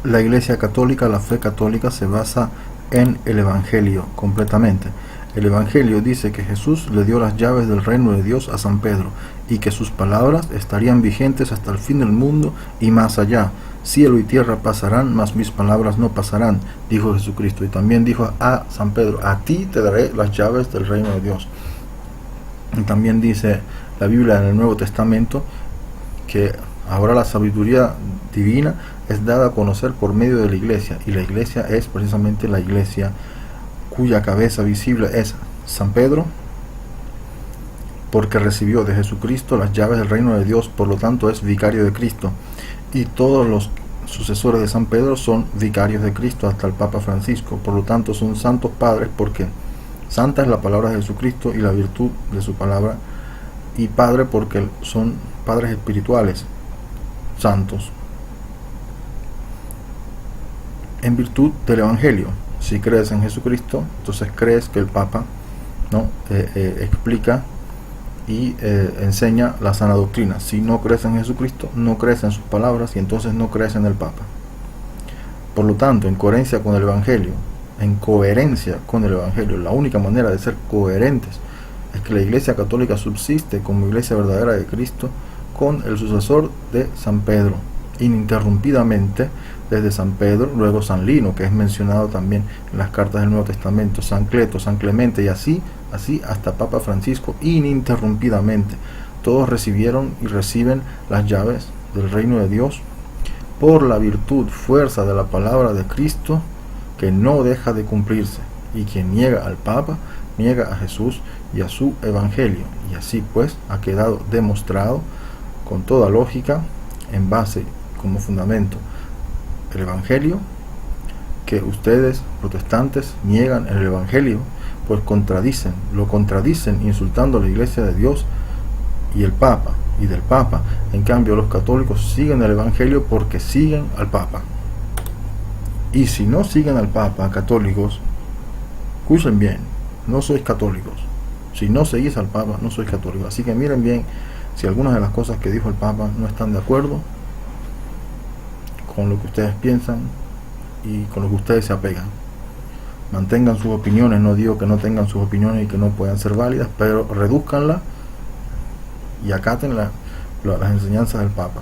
La Iglesia Católica, la fe católica se basa en el Evangelio completamente. El Evangelio dice que Jesús le dio las llaves del reino de Dios a San Pedro y que sus palabras estarían vigentes hasta el fin del mundo y más allá. Cielo y tierra pasarán, mas mis palabras no pasarán, dijo Jesucristo. Y también dijo a San Pedro, a ti te daré las llaves del reino de Dios. Y también dice la Biblia en el Nuevo Testamento que ahora la sabiduría divina es dada a conocer por medio de la Iglesia, y la Iglesia es precisamente la Iglesia cuya cabeza visible es San Pedro, porque recibió de Jesucristo las llaves del reino de Dios, por lo tanto es vicario de Cristo, y todos los sucesores de San Pedro son vicarios de Cristo hasta el Papa Francisco, por lo tanto son santos padres, porque santa es la palabra de Jesucristo y la virtud de su palabra, y padre porque son padres espirituales santos en virtud del Evangelio. Si crees en Jesucristo, entonces crees que el Papa explica y enseña la sana doctrina. Si no crees en Jesucristo, no crees en sus palabras y entonces no crees en el Papa. Por lo tanto, en coherencia con el Evangelio, la única manera de ser coherentes es que la Iglesia Católica subsiste como Iglesia verdadera de Cristo con el sucesor de San Pedro, ininterrumpidamente desde San Pedro, luego San Lino, que es mencionado también en las cartas del Nuevo Testamento, San Cleto, San Clemente, y así hasta Papa Francisco, ininterrumpidamente. Todos recibieron y reciben las llaves del reino de Dios por la virtud, fuerza de la palabra de Cristo, que no deja de cumplirse. Y quien niega al Papa, niega a Jesús y a su Evangelio. Y así pues ha quedado demostrado con toda lógica, en base como fundamento el Evangelio, que ustedes protestantes niegan el Evangelio, pues lo contradicen insultando a la Iglesia de Dios y el Papa y del Papa. En cambio, los católicos siguen el Evangelio porque siguen al Papa. Y si no siguen al Papa, católicos, escuchen bien, no sois católicos. Si no seguís al Papa, no sois católicos. Así que miren bien si algunas de las cosas que dijo el Papa no están de acuerdo con lo que ustedes piensan y con lo que ustedes se apegan. Mantengan sus opiniones, no digo que no tengan sus opiniones y que no puedan ser válidas, pero reduzcanlas y acaten las enseñanzas del Papa.